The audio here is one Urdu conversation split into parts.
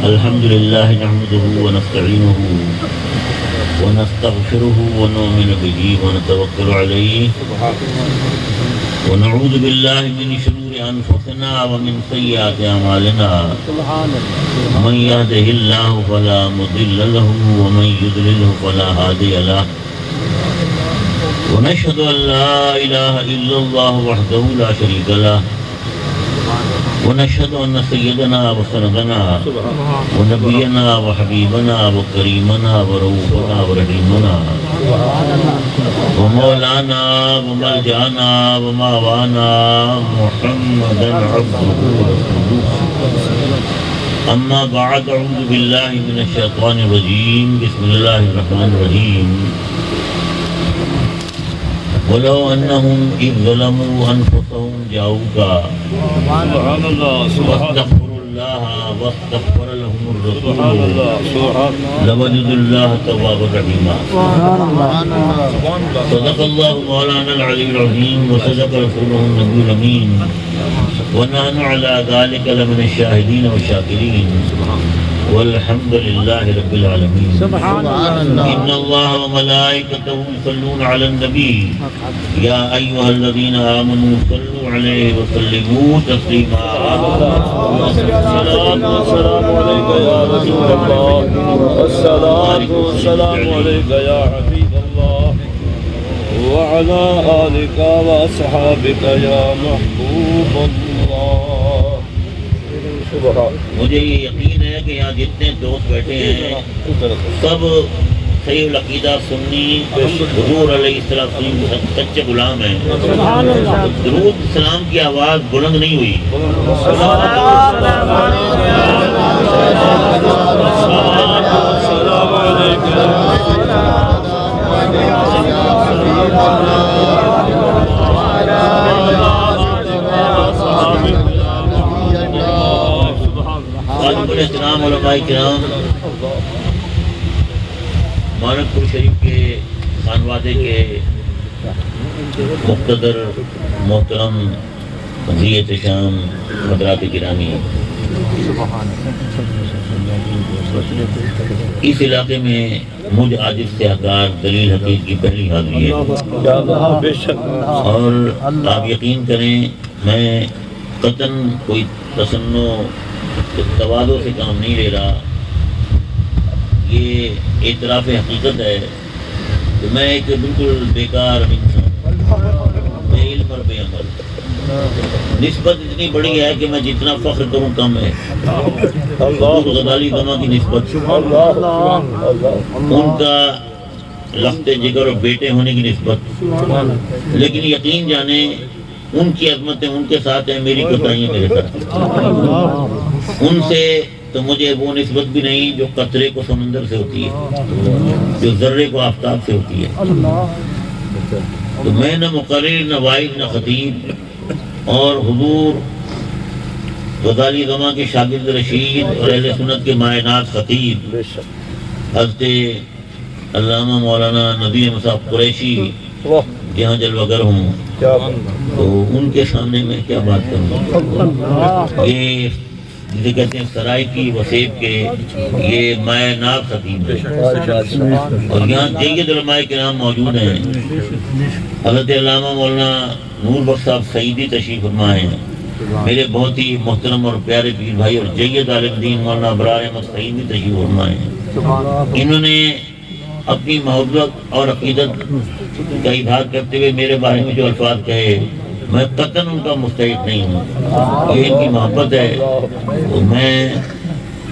الحمد لله نحمده ونستعينه ونستغفره ونؤمن به ونتوكل عليه ونعوذ بالله من شرور أنفسنا ومن سيئات أعمالنا من يهده الله فلا مضل له ومن يضلله فلا هادي له ونشهد أن لا إله إلا الله وحده لا شريك له ونشهد أن سيدنا وسندنا ونبينا وحبيبنا وكريمنا ورؤوفنا ورحيمنا ومولانا وملجأنا وماوانا محمدا عبده ورسوله أما بعد أعوذ بالله من الشيطان الرجيم بسم الله الرحمن الرحيم ولو أنهم إذ ظلموا أنفسهم جاءوك واستغفروا الله واستغفر لهم الرسول لوجدوا الله توابا رحيما. صدق الله مولانا العلي العظيم وصدق رسوله النبي الأمين ونحن على ذلك لمن الشاهدين والشاكرين والحمد لله رب العالمين. سبحان الله. إن الله وملائكته يصلون على النبي يا أيها الذين آمنوا صلوا عليه وسلموا تسليما. الصلاة والسلام عليك يا رسول الله والصلاة والسلام عليك يا حبيب الله وعلى آلك وأصحابك يا محبوب الله. مجھے یہ یقین ہے کہ یہاں جتنے دوست بیٹھے ہیں سب صحیح العقیدہ سنی حضور علیہ السلام سچے غلام ہیں. درود سلام کی آواز بلند نہیں ہوئی. احترام علماء کرام، مانک پور شریف کے خانوادے کے مقتدر محترم ذی احتشام حضرات گرامی، اس علاقے میں مجھ عاجز سیاحکار دلیل حقیق کی پہلی حاضری ہے اور آپ یقین کریں میں قطعاً کوئی تصنع تواضع سے کام نہیں لے رہا. یہ اعتراف حقیقت ہے کہ میں ایک بالکل بیکار انسان، بے علم اور بے عمل. نسبت اتنی بڑی ہے کہ میں جتنا فخر کروں کم ہے. غزالی گما کی نسبت، ان کا لخت جگر اور بیٹے ہونے کی نسبت، لیکن یقین جانیں ان کی عظمتیں ان کے ساتھ ہیں، میری کوتاہیاں میرے ساتھ. ان سے تو مجھے وہ نسبت بھی نہیں جو قطرے کو سمندر سے ہوتی ہے، جو ذرے کو آفتاب سے ہوتی ہے. تو میں نہ مقرر، نہ واعظ، نہ خطیب، اور حضور غزالی گما کے شاگرد رشید اور اہل سنت کے مائنات خطیب حضرت علامہ مولانا نبی مصعب قریشی جہاں جلوگر ہوں تو ان کے سامنے میں کیا بات کروں. یہ جسے کہتے ہیں سرائی کی وسیب کے یہ مائع ناب خطیب ہے اور یہاں جید علماء کرام موجود ہیں. حضرت علامہ مولانا نور بخش صاحب سعیدی تشریف فرما ہیں، میرے بہت ہی محترم اور پیارے پیر بھائی، اور جید عالم دین مولانا ابرار احمد سعیدی تشریف فرما ہیں. انہوں نے اپنی محبت اور عقیدت کا اظہار کرتے ہوئے میرے بارے میں جو الفاظ کہے، میں قطعاً ان کا مستحق نہیں ہوں. یہ ان کی محبت ہے تو میں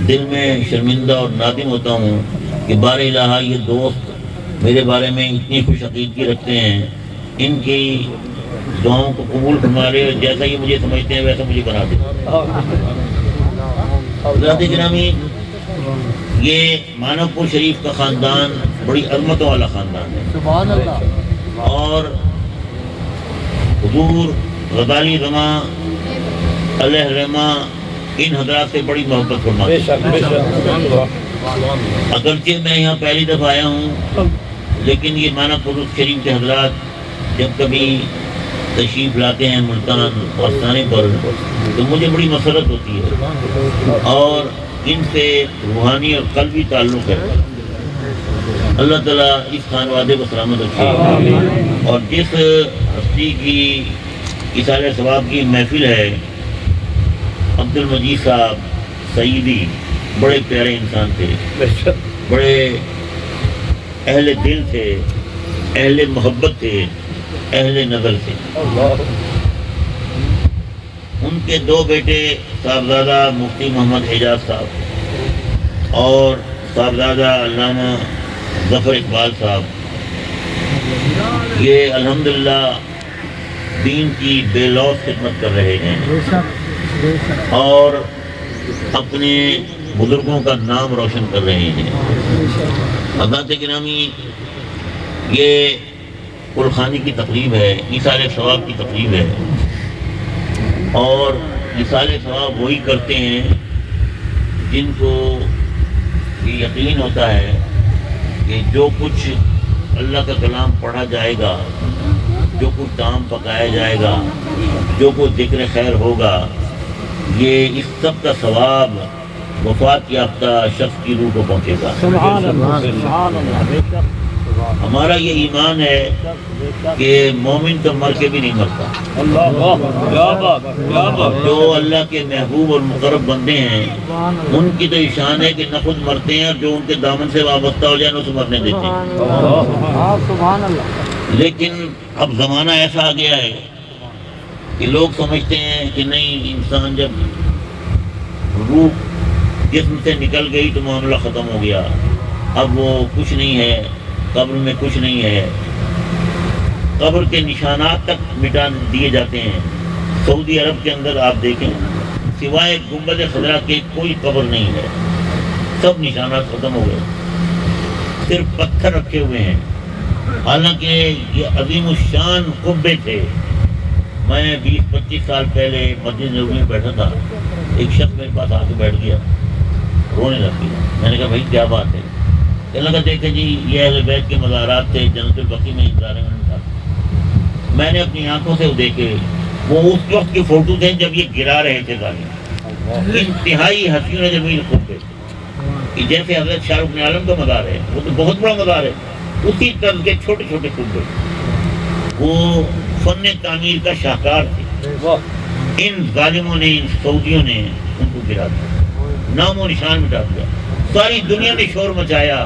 دل میں شرمندہ اور نادم ہوتا ہوں کہ بار الہ یہ دوست میرے بارے میں اتنی خوش عقیدگی رکھتے ہیں. ان کی دعاؤں کو قبول فرما لے، جیسا یہ مجھے سمجھتے ہیں ویسا مجھے بنا دے. حضرات گرامی، یہ مانو پور شریف کا خاندان بڑی عظمتوں والا خاندان ہے اور حضور غزالی گما علیہ الرحمہ ان حضرات سے بڑی محبت فرماتے ہیں. اگرچہ میں یہاں پہلی دفعہ آیا ہوں لیکن یہ مانا پور شریف کے حضرات جب کبھی تشریف لاتے ہیں ملتان آستانے پر تو مجھے بڑی مسرت ہوتی ہے اور ان سے روحانی اور قلبی تعلق ہے. اللہ تعالیٰ اس خانوادے کو سلامت رکھے. اور جس ہستی کی اصالہ ثواب کی محفل ہے، عبد المجید صاحب سعیدی بڑے پیارے انسان تھے، بڑے اہل دل تھے، اہل محبت تھے، اہل نظر تھے. ان کے دو بیٹے صاحبزادہ مفتی محمد اعجاز صاحب اور صاحبزادہ علامہ ظفر اقبال صاحب، یہ الحمدللہ دین کی بے لوث خدمت کر رہے ہیں اور اپنے بزرگوں کا نام روشن کر رہے ہیں. حضرات گرامی، یہ قرخانی کی تقریب ہے، ایصال ثواب کی تقریب ہے. اور ایصال ثواب وہی کرتے ہیں جن کو یہ یقین ہوتا ہے کہ جو کچھ اللہ کا کلام پڑھا جائے گا، جو کچھ طعام پکایا جائے گا، جو کچھ ذکر خیر ہوگا، یہ اس سب کا ثواب وفات یافتہ شخص کی روح کو پہنچے گا. سبحان اللہ، سبحان اللہ. ہمارا یہ ایمان ہے کہ مومن تو مر کے بھی نہیں مرتا. جو اللہ کے محبوب اور مقرب بندے ہیں ان کی تو شان ہے کہ نہ خود مرتے ہیں اور جو ان کے دامن سے وابستہ ہو جائے نہ اسے مرنے دیتے ہیں. لیکن اب زمانہ ایسا آ گیا ہے کہ لوگ سمجھتے ہیں کہ نہیں، انسان جب روح جسم سے نکل گئی تو معاملہ ختم ہو گیا، اب وہ کچھ نہیں ہے، قبر میں کچھ نہیں ہے. قبر کے نشانات تک مٹا دیے جاتے ہیں. سعودی عرب کے اندر آپ دیکھیں، سوائے گنبد خضرا کے کوئی قبر نہیں ہے، سب نشانات ختم ہو گئے، صرف پتھر رکھے ہوئے ہیں. حالانکہ یہ عظیم الشان قبے تھے. میں 20-25 سال پہلے مسجد نبوی میں بیٹھا تھا، ایک شخص میرے پاس آ کے بیٹھ گیا، رونے لگ گیا. میں نے کہا بھائی کیا بات ہے؟ کہنے لگا دیکھیں جی یہ اہل بیت کے مزارات تھے، جنت البقیع میں انتظار ہے. میں نے اپنی آنکھوں سے دیکھے، وہ اس وقت کی فوٹو تھے جب یہ گرا رہے تھے ظالم. انتہائی حسین جمیل قبے کہ جیسے حضرت شاہ رخ عالم کا مزار ہے، وہ تو بہت بڑا مزار ہے، اسی طرح کے چھوٹے چھوٹے قبے. وہ فن تعمیر کا شاہکار تھے. ان ظالموں نے، ان سعودیوں نے ان کو گرا دیا، نام و نشان مٹا دیا. ساری دنیا نے شور مچایا،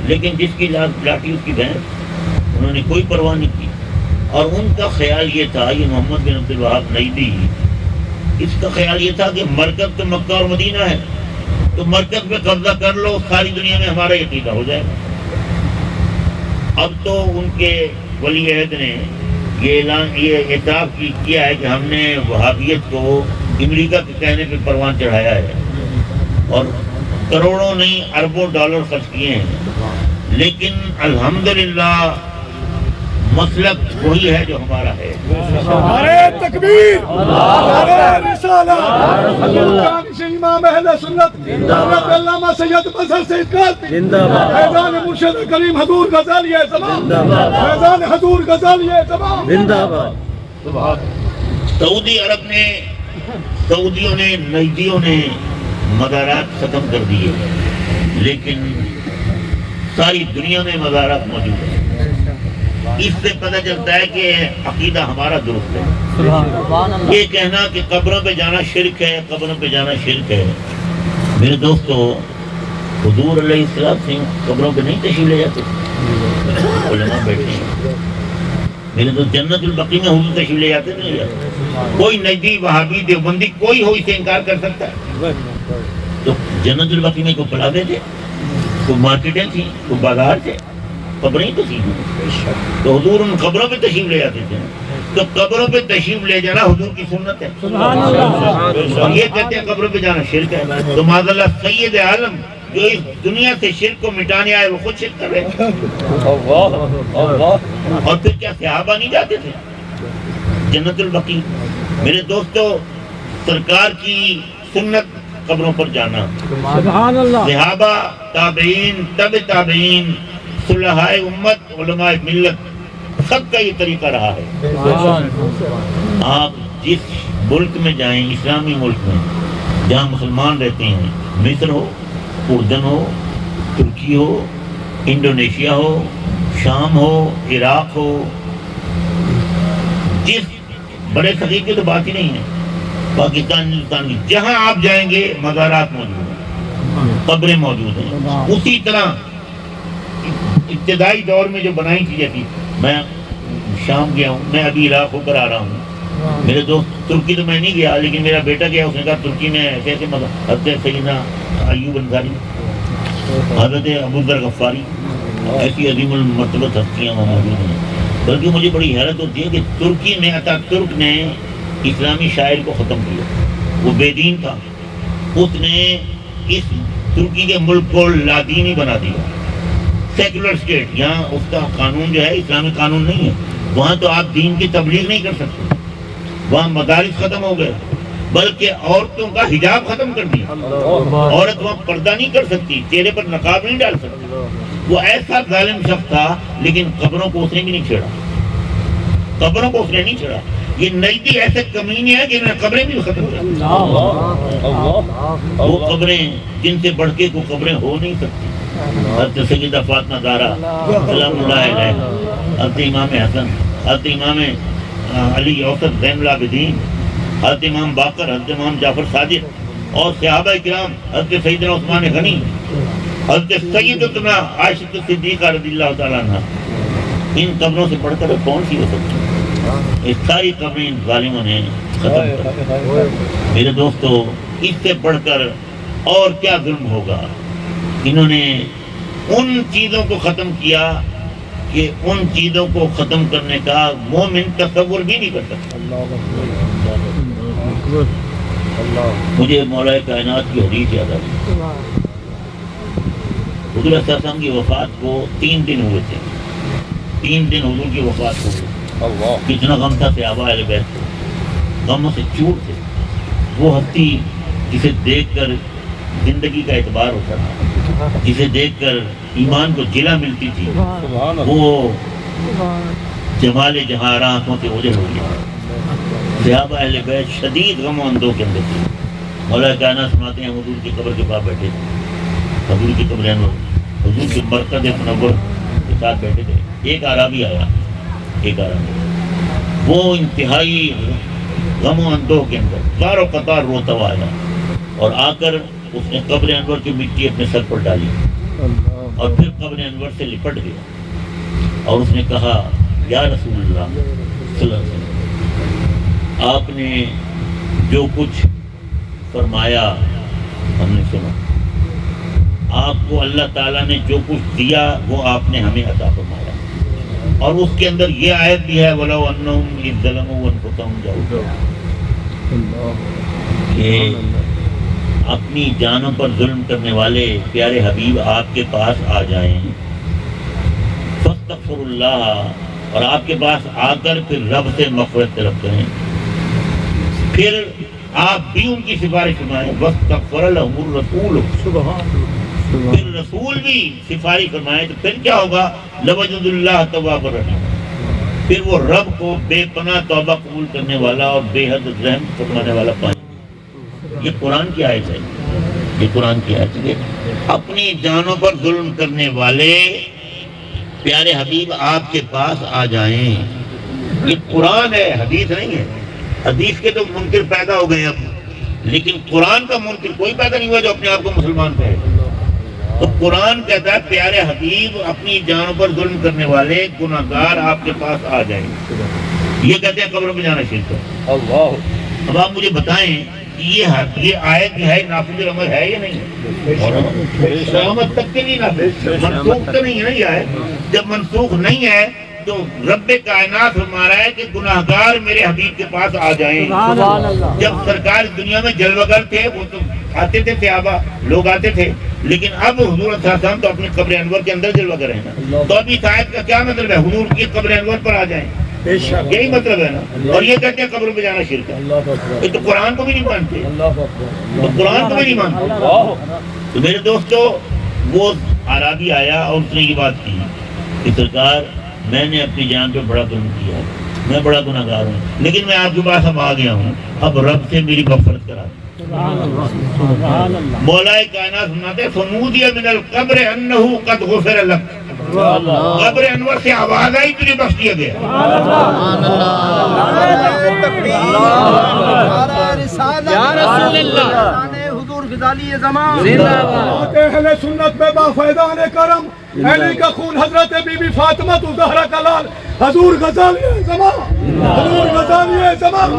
لیکن جس کی لاٹھی اس کی بھینس، انہوں نے کوئی پرواہ نہیں کی. اور ان کا خیال یہ تھا، یہ محمد بن عبد الوہاب نجدی، اس کا خیال یہ تھا کہ مرکز تو مکہ اور مدینہ ہے، تو مرکز پہ قبضہ کر لو، ساری دنیا میں ہمارا عقیدہ ہو جائے گا. اب تو ان کے ولی عہد نے یہ اعتراف کیا ہے کہ ہم نے وہابیت کو امریکہ کے کہنے پہ پروان چڑھایا ہے اور کروڑوں نہیں اربوں ڈالر خرچ کیے ہیں. لیکن الحمدللہ مسلک وہی ہے جو ہمارا ہے. نعرہ تکبیر، نعرہ رسالت، امام اہل سنت حضرت علامہ سید مظہر سید قاسمی، فیضان مرشد کریم حضور غزالی زمان، فیضان حضور غزالی زمان. سعودی عرب نے، سعودیوں نے، نجدیوں نے مزارات ختم کر دیے، لیکن ساری دنیا میں مزارات موجود ہیں. اس سے پتہ چلتا ہے کہ عقیدہ ہمارا درست ہے. یہ کہنا کہ قبروں پہ جانا شرک ہے، قبروں پہ جانا شرک ہے، میرے دوستو، حضور علیہ السلام سے قبروں پہ نہیں تشریف لے جاتے. علماء بیٹھے ہیں میرے تو جنت البقیع میں حضور تشریف لے جاتے نہیں جاتے. کوئی نجدی، وہابی، دیوبندی کوئی ہو اسے انکار کر سکتا ہے؟ تو جنت البقیع میں کوئی پلازے تھے، کوئی مارکیٹیں تھیں، کوئی بازار تھے، قبریں تو تھیں. تو حضور ان قبروں پہ تشریف لے جاتے تھے. تو قبروں پہ تشریف لے جانا حضور کی سنت ہے. اور یہ کہتے ہیں قبروں پہ جانا شرک ہے. تو معاذ اللہ سید عالم جو اس دنیا سے شرک کو مٹانے آئے وہ خود شرک کر رہے ہیں. اور پھر کیا صحابہ نہیں جاتے تھے جنت البقیع؟ میرے دوستو، سرکار کی سنت قبروں پر جانا، صحابہ، تابعین، تبع تابعین، صلحائے امت، علماء ملت، سب کا یہ طریقہ رہا ہے. آپ جس ملک میں جائیں، اسلامی ملک میں جہاں مسلمان رہتے ہیں، مصر ہو، اردن ہو، ترکی ہو، انڈونیشیا ہو، شام ہو، عراق ہو، جس بڑے صغیر کی تو بات ہی نہیں ہے، پاکستان ہندوستان کی جہاں آپ جائیں گے مزارات موجود ہیں، قبریں موجود ہیں. اسی طرح ابتدائی دور میں جو بنائی تھی جیسی، میں شام گیا ہوں، میں ابھی عراق ہو کر آ رہا ہوں. میرے دوست ترکی تو میں نہیں گیا، لیکن میرا بیٹا گیا، اس نے کہا ترکی میں ایسے ایسے حضرت سیدنا ایوب انصاری، حضرت ابو ذر غفاری، ایسی عظیم المرتبت ہستیاں وہاں موجود ہیں. بلکہ مجھے بڑی حیرت ہوتی ہے کہ ترکی میں اتاتürk ترک نے اسلامی شاعر کو ختم کیا. وہ بے دین تھا، اس نے اس ترکی کے ملک کو لادینی بنا دیا، سیکولر اسٹیٹ. یہاں اس کا قانون جو ہے اسلامی قانون نہیں ہے. وہاں تو آپ دین کی تبلیغ نہیں کر سکتے، وہاں مدارس ختم ہو گئے، بلکہ عورتوں کا حجاب ختم کر دیا. عورت وہاں پردہ نہیں کر سکتی، چہرے پر نقاب نہیں ڈال سکتی. وہ ایسا ظالم شخص تھا، لیکن قبروں کو اس نے بھی نہیں چھیڑا، قبروں کو اس نے نہیں چھیڑا. یہ نجدی ایسے کمینے ہیں کہ انہوں نے قبریں بھی ختم کر دی. وہ قبریں جن سے بڑھ کے کوئی قبریں ہو نہیں سکتی. حضرت سیدہ فاطمہ زہرا سلام اللہ علیہ، حضرت امام حسن، حضرت امام علی اوسط زین العابدین، حضرت امام باقر، حضرت امام جعفر صادق، اور صحابہ کرام، حضرت سیدنا عثمان غنی، حضرت سیدتنا عائشہ صدیقہ رضی اللہ تعالیٰ عنہ. ان قبروں سے بڑھ کر کون سی ہو سکتی ہے؟ یہ ساری قبریں ان ظالموں نے ختم کر. میرے دوستو، اس سے بڑھ کر اور کیا ظلم ہوگا؟ انہوں نے ان چیزوں کو ختم کیا کہ ان چیزوں کو ختم کرنے کا مومن تصور بھی نہیں کر سکتا. مجھے مولا کائنات کی حدیث یاد آتی. حضور صلی اللہ علیہ وسلم کی وفات کو 3 دن ہوئے تھے. 3 دن حضور کی وفات کو ہوئے. کتنا غم تھا صحابہ اہل بیت کو، غموں سے چور تھے. وہ ہستی جسے دیکھ کر زندگی کا اعتبار ہوتا تھا، جسے دیکھ کر ایمان کو جلا ملتی تھی، وہ جمال جہاں آنکھوں سے اوجھل ہو گیا. صحابہ اہل بیت شدید غم و اندوہ کے اندر تھے. مولا کائنات فرماتے ہیں حضور کی قبر کے پاس بیٹھے تھے، حضور کی قبر انور، حضور کے مرکز منور کے ساتھ بیٹھے تھے. ایک عربی آیا، وہ انتہائی غم و اندوہ کے اندر قطار و قطار روتا ہوا آیا، اور آ کر اس نے قبر انور کی مٹی اپنے سر پر ڈالی، اور پھر قبر انور سے لپٹ گیا، اور اس نے کہا یا رسول اللہ صلی اللہ علیہ وسلم، آپ نے جو کچھ فرمایا ہم نے سنا. آپ کو اللہ تعالیٰ نے جو کچھ دیا وہ آپ نے ہمیں عطا فرمایا. اور اس کے اندر یہ آیت بھی ہے وَلَوْ أَنَّهُمْ إِذْ ظَلَمُوا أَنفُسَهُمْ جَاءُوكَ، کہ اپنی جانوں پر ظلم کرنے والے پیارے حبیب آپ کے پاس آ جائیں، فَاسْتَغْفِرُوا اللَّهَ، اور آپ کے پاس آ کر پھر رب سے مغفرت طلب کریں، پھر آپ بھی ان کی سفارش فرمائیں. وَاسْتَغْفَرَ لَهُمُ الرَّسُولُ، پھر رسول بھی سفارش فرمائے، تو پھر کیا ہوگا؟ لَوَجَدُوا اللَّهَ تَوَّابًا رَحِيمًا، پھر وہ رب کو بے پناہ توبہ قبول کرنے والا اور بے حد رحم فرمانے والا پائیں. یہ قرآن کی آیت ہے، یہ قرآن کی آیت ہے. اپنی جانوں پر ظلم کرنے والے پیارے حبیب آپ کے پاس آ جائیں. یہ قرآن ہے، حدیث نہیں ہے. حدیث کے تو منکر پیدا ہو گئے اب، لیکن قرآن کا منکر کوئی پیدا نہیں ہوا جو اپنے آپ کو مسلمان کہے. تو قرآن کہتا ہے پیارے حبیب اپنی جانوں پر ظلم کرنے والے گناہگار آپ کے پاس آ جائیں. یہ کہتے ہیں قبر میں جانا شرک ہے. اب آپ مجھے بتائیں یہ آیت جو ہے نافذ العمل ہے یا نہیں؟ قیامت تک کے لیے نافذ، منسوخ تو نہیں ہے نا یہ آیت. جب منسوخ نہیں ہے تو رب کائنات فرما رہا ہے کہ گناہگار میرے حبیب کے پاس آ جائیں. جب سرکار دنیا میں جلوگر تھے وہ تو آتے تھے، صحابہ لوگ آتے تھے، لیکن اب حضور صلی اللہ علیہ وسلم تو اپنی قبر انور کے اندر جلوگر ہیں نا. تو اب اس آیت کا کیا مطلب ہے؟ حضور کی قبر انور پر آ جائیں، یہی مطلب ہے نا. اور یہ کہتے ہیں قبر پہ جانا شرک ہے. یہ تو قرآن کو بھی نہیں مانتے، تو قرآن کو بھی نہیں مانتے. تو میرے دوستو، وہ عربی آیا اور اس نے یہ بات کی کہ سرکار میں نے اپنی جان پہ بڑا ظلم کیا ہے، میں بڑا گناہگار ہوں، لیکن میں آپ کے پاس اب آ گیا ہوں، اب رب سے میری مغفرت کرا. مولا کائنات سناتے فنودی من القبر انہ قد غفر لک، قبر انور سے آواز آئی تجھے بخش دیا گیا۔ یا رسول اللہ حضور غزالی زمان اہل سنت میں بافیضان کرم علی کا خون حضرت بی بی فاطمہ الزہرا کا لال حضور غزالی زمان، حضور غزالی زمان،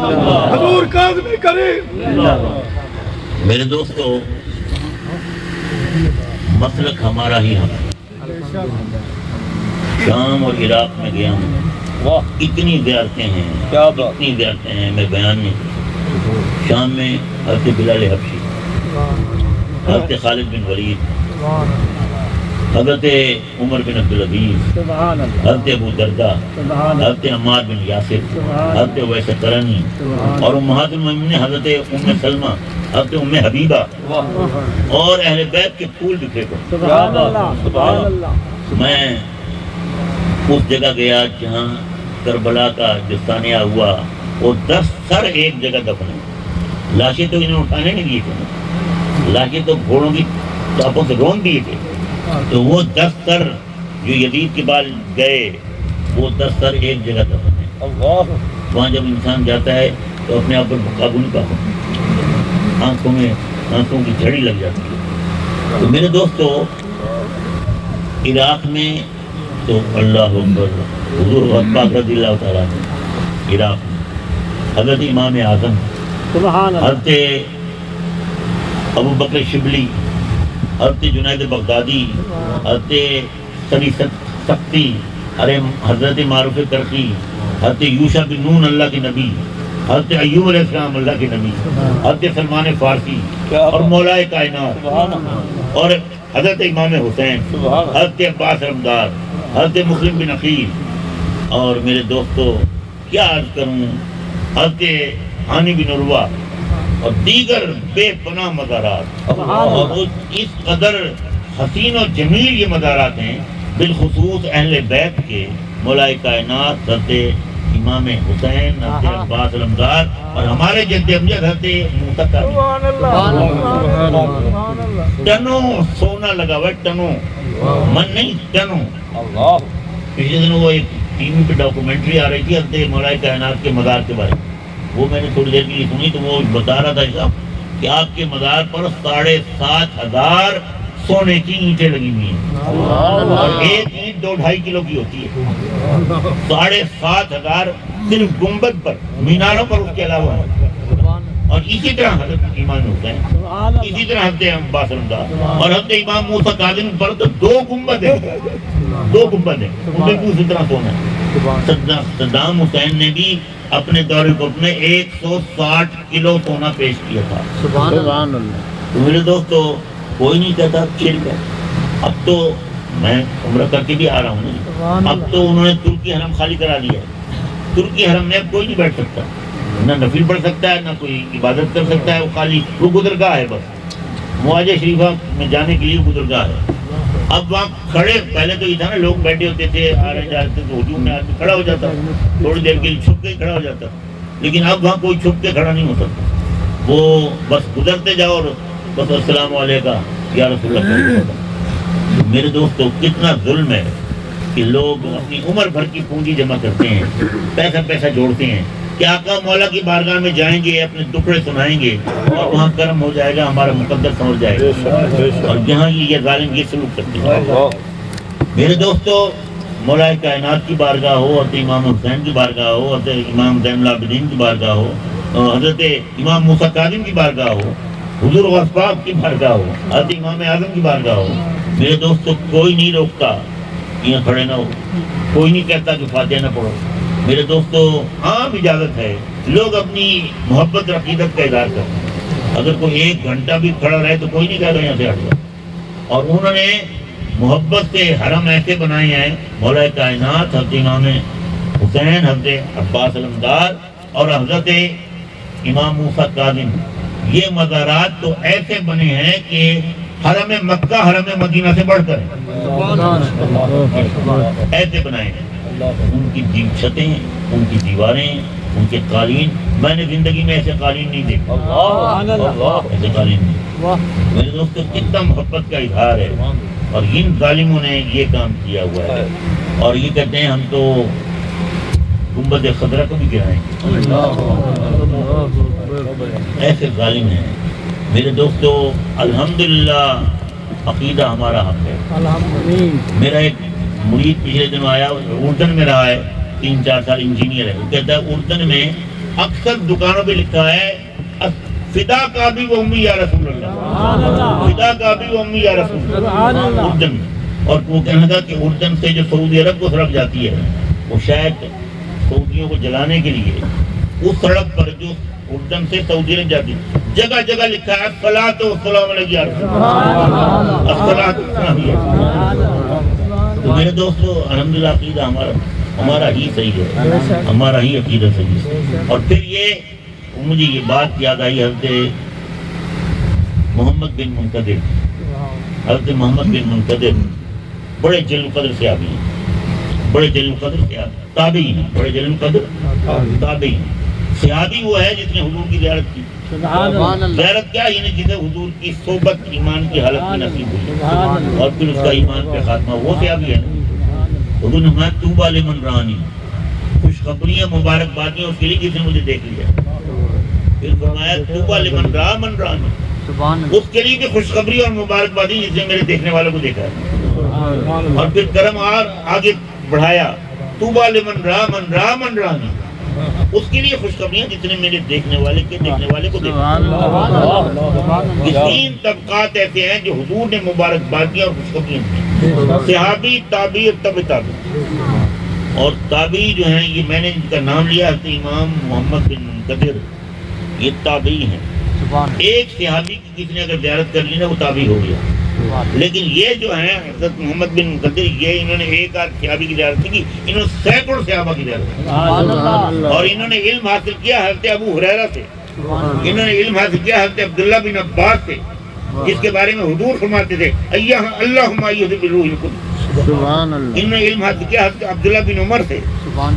حضور کاظمی کریم۔ میرے دوستو، مسلک ہمارا ہی ہم، شام اور عراق میں گیا ہوں، اتنی زیارتیں ہیں، اتنی زیارتیں ہیں میں بیان نہیں کرتا۔ شام میں حضرت بلال حبشی، حضرت خالد بن ولید، حضرت عمر بن عبدالعزیز، حضرت ابو دردہ، حضرت عمار بن یاسر، حضرت اویس قرنی، اور امہات المومنین حضرت ام سلمہ، حضرت ام حبیبہ، اور اہل بیت کے پھول بکھرے پڑے۔ میں اس جگہ گیا جہاں کربلا کا جو سانحہ ہوا، وہ 10 سر ایک جگہ دفن ہیں۔ لاشیں تو انہیں اٹھانے نہیں دیے تھے، لاشیں تو گھوڑوں کی ٹاپوں سے رون دیے تھے، تو وہ 10 سر جو یزید کے بعد گئے، وہ 10 سر ایک جگہ دفن ہیں۔ وہاں جب انسان جاتا ہے تو اپنے آپ پر قابو نہیں پاتا، آنکھوں میں آنکھوں کی جھڑی لگ جاتی ہے۔ تو میرے دوستو، عراق میں تو اللہ اکبر، حضور پاک رضی اللہ تعالیٰ نے عراق میں حضرت امام اعظم، حضرت ابو بکر شبلی، حضرت جنید بغدادی، حضرت سری سختی، حضرت معروف کرخی، حضرت یوشع بن نون اللہ کے نبی، حضرت ایوب علیہ السلام اللہ کے نبی، حضرت سلمان فارسی، اور مولا کائنات، اور حضرت امام حسین، حضرت عباس علمدار، حضرت مسلم بن عقیل، اور میرے دوستو کیا عرض کروں، حضرت ہانی بن عروہ، اور دیگر بے پناہ مزارات، اور اس قدر حسین و جمیل یہ مزارات ہیں، بالخصوص اہل بیت کے، مولا کائنات حضرت امام حسین، حضرت عباس علمدار، اور ہمارے جد امجد حضرت موسیٰ ٹنوں سونا لگا ہوا ہے، ٹنوں، من نہیں ٹنوں۔ پچھلے دنوں وہ ایک ٹی وی پہ ڈاکومنٹری آ رہی تھی حضرت مولا کائنات کے مزار کے بارے میں، وہ میں نے تھوڑی دیر کے لیے سنی، تو وہ بتا رہا تھا صاحب کہ آپ کے مزار پر 7,500 سونے کی اینٹیں لگی ہوئی ہیں، اور ایک اینٹ 2-2.5 کلو کی ہوتی ہے۔ 7,500 صرف گنبد پر، میناروں پر اس کے علاوہ ہے۔ اور اسی طرح حضرت امام حسین، اسی طرح حضرت عباس علمدار، اور حضرت امام موسیٰ کاظم پر تو 2 گنبد ہیں، 2 گنبد ہیں، ان میں بھی اسی طرح سونا ہے۔ صدام حسین نے بھی اپنے دور حکم میں 160 کلو سونا پیش کیا تھا۔ سبحان اللہ۔ تو میرے دوستو، کوئی نہیں کہتا شرک ہے۔ اب تو میں عمرہ کر کے بھی آ رہا ہوں، اب تو انہوں نے ترکی حرم خالی کرا دیا ہے۔ ترکی حرم میں اب کوئی نہیں بیٹھ سکتا، نہ نفل پڑھ سکتا ہے، نہ کوئی عبادت کر سکتا ہے، وہ خالی وہ گزرگاہ ہے، بس معاجہ شریفہ میں جانے کے لیے گزرگاہ ہے۔ اب وہاں کھڑے، پہلے تو یہ تھا نا، لوگ بیٹھے ہوتے تھے، آ رہے جاتے تھے، تو ہجوم میں آدمی کھڑا ہو جاتا، تھوڑی دیر کے لیے چھپ کے کھڑا ہو جاتا، لیکن اب وہاں کوئی چھپ کے کھڑا نہیں ہو سکتا، وہ بس گزرتے جاؤ اور بس السلام علیکم یا رسول اللہ۔ میرے دوستو، کتنا ظلم ہے کہ لوگ اپنی عمر بھر کی پونجی جمع کرتے ہیں، پیسہ جوڑتے ہیں کہ آقا مولا کی بارگاہ میں جائیں گے، اپنے دکھڑے سنائیں گے، اور وہاں کرم ہو جائے گا، ہمارا مقدر سمجھ جائے گا، اور جہاں یہ ظالم یہ سلوک کرتے ہیں۔ میرے دوستو، مولا کائنات کی بارگاہ ہو، حضرت امام حسین کی بارگاہ ہو، حضرت امام زین العابدین کی بارگاہ ہو، حضرت امام موسیٰ کاظم کی بارگاہ ہو، حضور غوث پاک کی بارگاہ ہو، حضرت امام اعظم کی بارگاہ ہو، میرے دوستو کوئی نہیں روکتا یہاں کھڑے نہ ہو، کوئی نہیں کہتا کہ فاتحہ نہ پڑھو۔ میرے دوستو، عام اجازت ہے، لوگ اپنی محبت عقیدت کا اظہار کرتے ہیں، اگر کوئی 1 گھنٹہ بھی کھڑا رہے تو کوئی نہیں کہتا یہاں سے ہٹ جاؤ۔ اور انہوں نے محبت سے حرم ایسے بنائے ہیں، مولا کائنات حضرت امام حسین، حضرت عباس علمدار، اور حضرت امام موسیٰ کاظم، یہ مزارات تو ایسے بنے ہیں کہ حرم مکہ حرم مدینہ سے بڑھ کر ایسے بنائے ہیں۔ ان کی چھتیں، ان کی دیواریں، ان کے قالین، میں نے زندگی میں ایسے قالین نہیں دیکھا، ایسے قالین نہیں۔ میرے دوستوں کتنا محبت کا اظہار ہے، اور ان ظالموں نے یہ کام کیا ہوا ہے، اور یہ کہتے ہیں ہم تو گنبد خضرا کو بھی گرائیں گے، ایسے ظالم ہیں۔ میرے دوستو الحمدللہ عقیدہ ہمارا حق ہے۔ میرا ایک مرید پچھلے دنوں آیا، اردن میں رہا ہے 3-4 سال، انجینئر ہے، وہ کہتا ہے اردن میں اکثر دکانوں پہ لکھا ہے فدا کا بھی و امی یا رسول اللہ، فدا کا بھی و امی یا رسول اللہ، اردن میں۔ اور وہ کہنا تھا کہ اردن سے جو سعودی عرب کو سڑک جاتی ہے، وہ شاید سعودیوں کو جلانے کے لیے اس سڑک پر جو اردن سے سعودی عرب جاتی ہے، جگہ جگہ لکھا ہے الصلاۃ والسلام علیک یا رسول اللہ، الصلاۃ والسلام علیک۔ تو میرے دوستو الحمدللہ عقیدہ ہمارا ہی صحیح ہے، ہمارا ہی عقیدہ صحیح ہے۔ اور پھر یہ مجھے یہ بات یاد آئی، حضرت محمد بن منقدر، حضرت محمد بن منقدر بڑے جلیل القدر صحابی ہیں، بڑے جلیل القدر صحابی، تابعی ہیں، بڑے جلیل القدر تابعی ہیں۔ صحابی وہ ہے جس نے حضور کی زیارت کی، زیارت کیا یعنی جسے حضور کی صحبت ایمان کی حالت میں نصیب ہوئی، اور پھر اس کا ایمان پہ خاتمہ، وہ صحابی ہے نا۔ حضور نے فرمایا طوبیٰ لمن رآنی، خوشخبریاں مبارکبادیاں اس کے لیے جس نے مجھے دیکھ لیا۔ پھر فرمایا طوبیٰ لمن رآ من رآنی، اس کے لیے بھی خوشخبری اور مبارکبادی جس نے میرے دیکھنے والوں کو دیکھا ہے۔ اور پھر کرم آگے بڑھایا، طوبیٰ لمن رآ من رآ من رآنی، اس کے لیے خوشخبریاں جس نے میرے دیکھنے والے کے دیکھنے والے کو دیکھا۔ یہ 3 طبقات ایسے ہیں جو حضور نے مبارکبادیاں اور خوشخبریاں دی، صحابی، تابعی اور تبع تابعی۔ اور تابعی جو ہیں یہ میں نے ان کا نام لیا ہے، امام محمد بن منقدر، یہ تابعی ہیں۔ ایک صحابی کی کسی نے اگر زیارت کر لی نا وہ تابعی ہو گیا، لیکن یہ جو ہیں حضرت محمد بن منقدر، یہ انہوں نے ایک آدھ صحابی کی زیارت کی، انہوں نے سینکڑوں صحابہ کی زیارت کی، اور انہوں نے علم حاصل کیا حضرت ابو ہریرہ سے، انہوں نے علم حاصل کیا حضرت عبداللہ بن عباس سے، جس کے بارے میں حضور فرماتے تھے اللہم ایھا بالروح القدس۔ انہوں نے علم حاصل کیا حضرت عبداللہ بن عمر سے،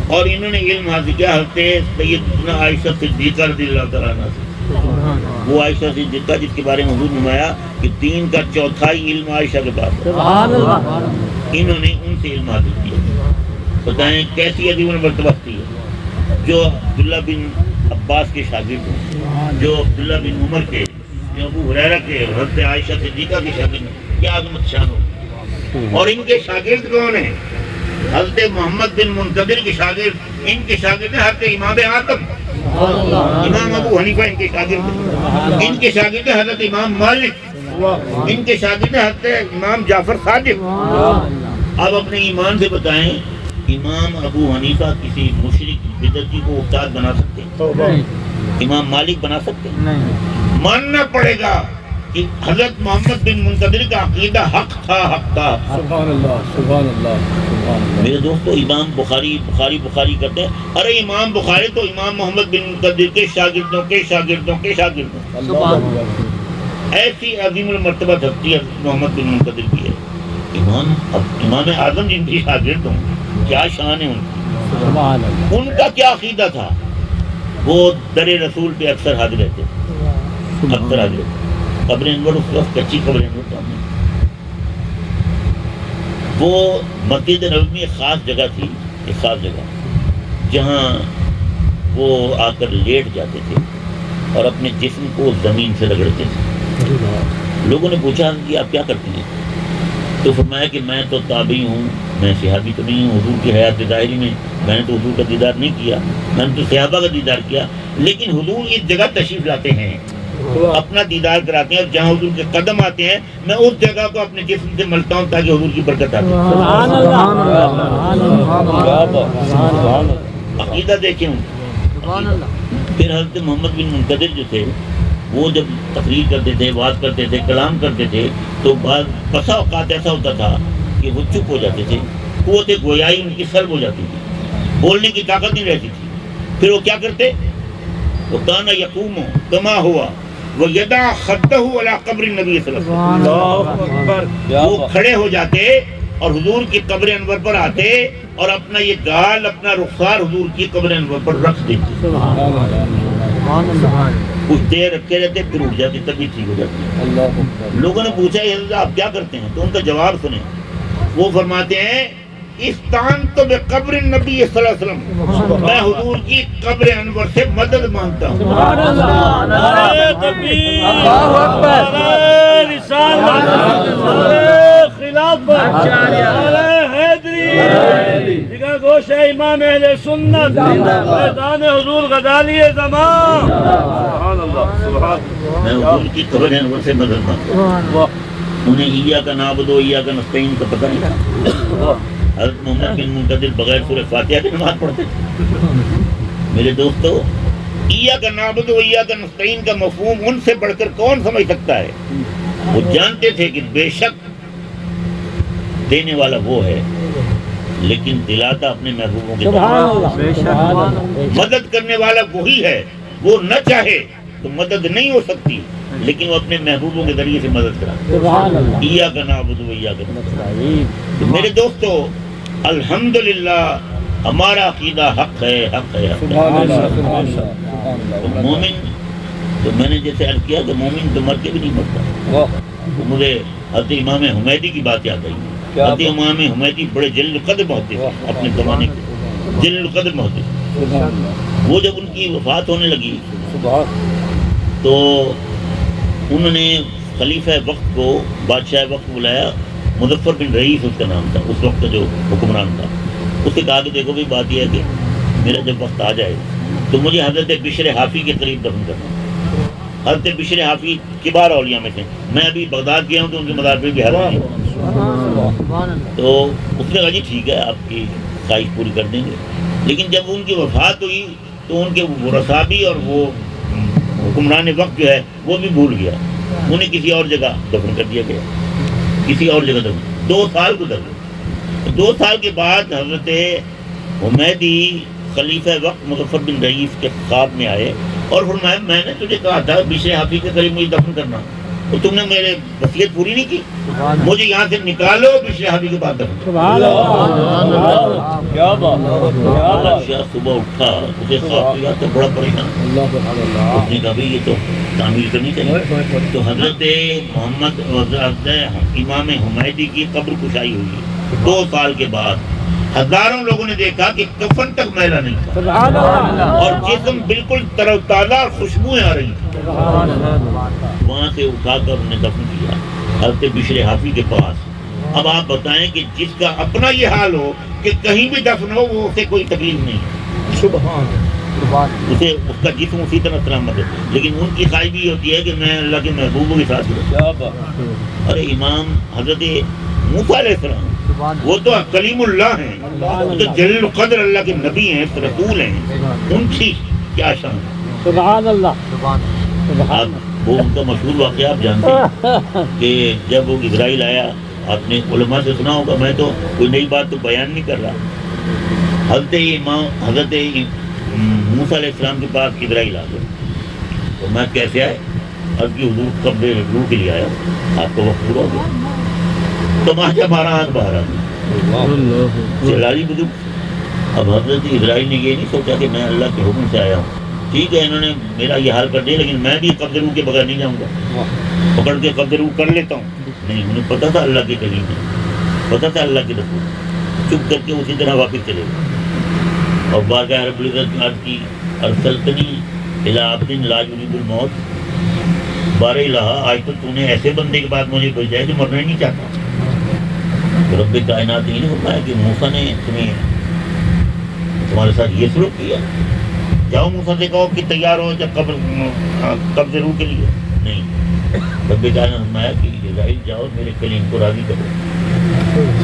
اور انہوں نے علم حاصل کیا حضرت سیدنا عائشہ صدیقہ رضی اللہ تعالیٰ عنہ سے۔ وہ عائشہ صدیقہ جس کے بارے میں حضور نے فرمایا کہ 3 کا چوتھائی علم عائشہ کے پاس ہے، انہوں نے ان سے علم حاصل کیا۔ بتائیں کیسی عظیم مرتبہ تھی جو عبداللہ بن عباس کے شاگرد ہیں، جو عبداللہ بن عمر کے، جو ابو ہریرہ کے، حضرت عائشہ صدیقہ کے شاگرد ہیں، کیا عظمت شان ہو۔ اور ان کے شاگرد کون ہیں؟ حضرت محمد بن منقدر کے شاگرد، ان کے شاگرد ہیں حضرت امام اعظم امام ابو حنیفہ، ان کے شاگرد ہیں، ان کے شاگرد ہیں حضرت امام مالک، ان کے شاگرد ہیں حضرت امام جعفر صادق۔ اب اپنے ایمان سے بتائیں امام ابو حنیفہ کسی مشرک بدعتی کو استاد بنا سکتے ہیں؟ امام مالک بنا سکتے ہیں؟ ماننا پڑے گا کہ حضرت محمد بن منقدر کا عقیدہ حق تھا، حق تھا۔ سبحان اللہ، سبحان اللہ۔ میرے دوستو امام بخاری کرتے ہیں، ارے امام بخاری تو امام محمد بن منقدر کے شاگردوں کے شاگردوں کے شاگردوں، ایسی عظیم المرتبہ ہستی محمد بن منقدر کی ہے۔ امام اعظم جن کی شاگرد ہوں، کیا شان ہے ان کی، ان کا کیا عقیدہ تھا؟ وہ در رسول پہ اکثر حاضر رہتے، اکثر حاضر رہتے۔ قبر انور اس وقت کچی قبر انور تھا، وہ مسجد نبوی میں ایک خاص جگہ تھی، ایک خاص جگہ جہاں وہ آ کر لیٹ جاتے تھے اور اپنے جسم کو زمین سے رگڑتے تھے۔ لوگوں نے پوچھا کہ آپ کیا کرتے ہیں؟ تو فرمایا کہ میں تو تابعی ہوں، میں صحابی تو نہیں ہوں، حضور کی حیات ظاہری میں نے تو حضور کا دیدار نہیں کیا، میں نے تو صحابہ کا دیدار کیا، لیکن حضور اس جگہ تشریف لاتے ہیں، اپنا دیدار کراتے ہیں، اور جہاں حضور کے قدم آتے ہیں میں اس جگہ کو اپنے جسم سے ملتا ہوں تاکہ حضور کی برکت آتی ہے۔ عقیدہ دیکھیں پھر حضرت محمد بن منقدر جو تھے وہ جب تقریر کرتے تھے، بات کرتے تھے، کلام کرتے تھے، تو بسا اوقات ایسا ہوتا تھا کہ وہ چپ ہو جاتے تھے، قوت گویائی ان کی سلب ہو جاتی تھی، بولنے کی طاقت نہیں رہتی تھی۔ پھر وہ کیا کرتے؟ وہ کان یقوم کما ہوا وہ یدا خدہ علی قبر النبی صلی اللہ علیہ وسلم، وہ کھڑے ہو جاتے اور حضور کی قبر انور پر آتے اور اپنا یہ گال اپنا رخسار حضور کی قبر انور پر رکھ دیتے، کچھ دیر رکھے رہتے پھر اٹھ جاتے، تبھی ٹھیک ہو جاتی۔ لوگوں نے پوچھا یہ حضرت آپ کیا کرتے ہیں؟ تو ان کا جواب سنیں، وہ فرماتے ہیں استعنت بقبر النبی صلی اللہ علیہ وسلم، میں حضور کی قبر انور سے مدد مانگتا ہوں۔ نعرہ تکبیر، نعرہ رسالت، نعرہ خلافت، نعرہ حیدری، جگہ گوش ہے امام اہل سنت، فیضان حضور غزالی زمان۔ سبحان اللہ، سبحان اللہ۔ میں حضور کی قبر انور سے مدد مانگتا ہوں۔ انہیں ایاک نعبد و ایاک نستعین کا پتہ نہیں تھا۔ حضرت محمد بن منکدر بغیر سورہ فاتحہ کی نماز پڑھتے تھے۔ میرے دوستو، ایاک نعبد و ایاک نستعین کا مفہوم ان سے بڑھ کر کون سمجھ سکتا ہے؟ وہ جانتے تھے کہ بے شک دینے والا وہ ہے، لیکن دلاتا اپنے محبوبوں کے طرف۔ مدد کرنے والا وہی ہے، وہ نہ چاہے تو مدد نہیں ہو سکتی، لیکن وہ اپنے محبوبوں کے ذریعے سے مدد کرا۔ ایاک نعبد و ایاک نستعین۔ تو میرے دوستو، الحمدللہ ہمارا عقیدہ حق ہے، حق ہے، حق ہے۔ تو مومن، تو میں نے جیسے عرض کیا کہ مومن تو مر کے بھی نہیں مرتا۔ تو مجھے حضرت امام حمیدی کی بات یاد آئی۔ حضرت امام حمیدی بڑے جلیل القدر محدث تھے اپنے زمانے کے، جلیل القدر محدث۔ وہ جب ان کی وفات ہونے لگی تو انہوں نے خلیفہ وقت کو، بادشاہ وقت بلایا، مظفر بن رئیس اس کا نام تھا، اس وقت کا جو حکمران تھا۔ اس نے کہا کہ دیکھو بھی بات یہ ہے کہ میرا جب وقت آ جائے تو مجھے حضرت بشر حافی کے قریب دفن کرنا۔ حضرت بشر حافی کبار اولیاء میں تھے، میں ابھی بغداد گیا ہوں تو ان کے مزار پہ بھی حاضر ہوں۔ تو اس نے کہا جی ٹھیک ہے، آپ کی خواہش پوری کر دیں گے۔ لیکن جب ان کی وفات ہوئی تو ان کے ورثاء بھی اور وہ حکمران وقت جو ہے وہ بھی بھول گیا، انہیں کسی اور جگہ دفن کر دیا گیا، کسی اور جگہ دفن۔ 2 سال گزر گئے۔ 2 سال کے بعد حضرت حمیدی خلیفہ وقت مظفر بن رئیس کے خواب میں آئے اور فرمایا میں نے تجھے کہا تھا بشر حافی کے قریب مجھے دفن کرنا، تو تم نے میرے وصیت پوری نہیں کی، مجھے یہاں سے نکالو، بشر حافی کے بعد دفن کرو۔ بادشاہ صبح اٹھا، اسے خواب کیا تو بڑا پریشان، اس نے کہا یہ تو تعمیر کرنی چاہیے۔ تو حضرت محمد حضرت امام حمیدی کی قبر کشائی ہوئی 2 سال کے بعد۔ ہزاروں لوگوں نے دیکھا کہ کفن تک میلا نہیں تھا اور جسم بالکل تر و تازہ اور خوشبوئیں آ رہی تھیں۔ وہاں سے اٹھا کر انہیں دفن کیا حضرت بشر حافی کے پاس۔ اب آپ بتائیں کہ جس کا اپنا یہ حال ہو کہ کہیں بھی دفن ہو وہ اسے کوئی تکلیف نہیں، اسے اس کا جسم اسی طرح سلامت ہے، لیکن ان کی خواہش بھی ہوتی ہے کہ میں اللہ کے محبوبوں کے ساتھ ہوں۔ ارے امام حضرت موسیٰ علیہ السلام وہ تو کلیم اللہ ہیں، وہ تو جلیل القدر اللہ کے نبی ہیں، رسول ہیں، ان کی کیا شان ہے۔ سبحان اللہ۔ وہ ان کا مشہور واقعہ آپ جانتے ہیں کہ جب وہ اسرائیل آیا، آپ نے علماء سے سنا ہوگا، میں تو کوئی نئی بات تو بیان نہیں کر رہا۔ حضرت موسیٰ علیہ السلام کے پاس اسرائیل آ گئے، تو میں کیسے آئے؟ اب کی حضور قبر روح کے لیے آیا، آپ کا وقت پورا ہو گیا، تماشا مارا آنکھ باہر آ گئی، چلالی بزرگ۔ اب حضرت اسرائیل نے یہ نہیں سوچا کہ میں اللہ کے حکم سے آیا ہوں، ٹھیک ہے انہوں نے میرا یہ حال کر دیا، لیکن میں بھی قبض روح کے بغیر نہیں جاؤں گا، پکڑ کے قبض روح کر لیتا ہوں۔ نہیں، انہیں پتہ تھا اللہ کے کلیم ہے، پتہ تھا اللہ کے رسول، چپ کر کے اسی طرح واپس چلے گئے۔ اور بارگاہ رب العزت نے عرض کی ارسلتنی الی عبد لا یرید الموت، بار الہ آج تو تو نے ایسے بندے کے بعد مجھے بھیجا ہے جو مرنا ہی نہیں چاہتا۔ رب کائنات نے فرمایا کہ موسیٰ نے تمہارے ساتھ یہ سلوک کیا، جاؤ موسیٰ سے کہو کہ تیار ہو جب قبض روح کے لیے۔ نہیں، رب کائنات نے فرمایا کہ اسرائیل جاؤ میرے کلیم کو راضی کرو،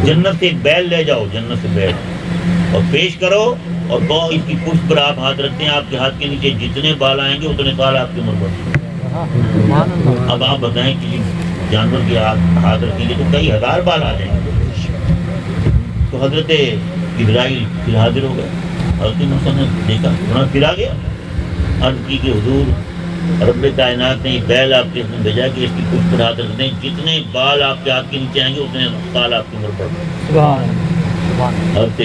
جنت سے ایک بیل لے جاؤ، جنت سے بیل اور پیش کرو، اور کہو اس کی پشت پر آپ ہاتھ رکھتے ہیں، آپ کے ہاتھ کے نیچے جتنے بال آئیں گے اتنے سال آپ کی عمر بڑھے۔ اب آپ بتائیں کہ جانور کے ہاتھ رکھیں گے تو کئی ہزار بال آ جائیں گے۔ تو حضرت اسرائیل پھر حاضر ہو گئے، حضرت موسیٰ نے دیکھا وہاں پھر آ گیا، عرض کی کہ حضور رب کائنات نے یہ بیل آپ کے اس میں بھیجا کہ اس کی پشت پر ہاتھ رکھ دیں، جتنے بال آپ کے ہاتھ کے نیچے آئیں گے اتنے سال آپ کی عمر بڑھ گئے۔ حضرت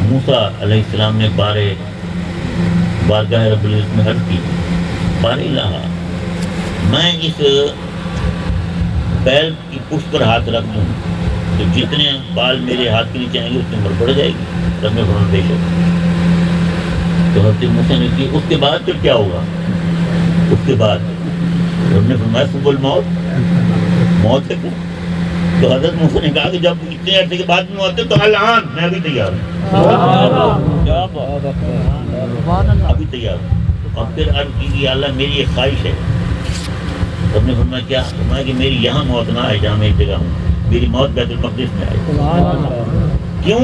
موسیٰ علیہ السلام نے بارگاہ رب العزت میں عرض کی، بار الہ میں اس بیل کی پشت پر ہاتھ رکھ دوں تو جتنے بال میرے ہاتھ کے نیچے آئیں گے اتنی عمر بڑھ جائے گی، رب میں فرمان بے شک۔ تو حضرت موسیٰ نے کی اس کے بعد پھر کیا ہوگا؟ اس کے بعد رب نے فرمایا ثم الموت، موت ہے کیا؟ تو حضرت موسیٰ نے کہا کہ جب اتنے عرصے کے بعد موت ہے تو الان میں ابھی تیار ہوں، ابھی تیار ہوں۔ اور پھر عرض کی کہ اللہ میری ایک خواہش ہے۔ رب نے فرمایا کیا؟ فرمایا کہ میری یہاں موت نہ آئے جہاں میں اس جگہ ہوں، میری موت بیت المقدس میں آئے۔ کیوں؟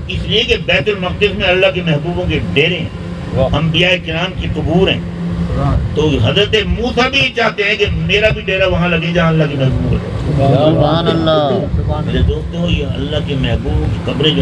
اس لیے کہ بیت المقدس میں اللہ کے محبوبوں کے ڈیرے ہیں، انبیاء کرام کی قبور ہیں، تو حضرت موسیٰ بھی چاہتے ہیں کہ میرا بھی ڈیرا وہاں لگے جہاں اللہ کے محبوب ہے۔ سبحان اللہ۔ میرے دوستوں، یہ اللہ کے محبوب کی قبریں جو ہیں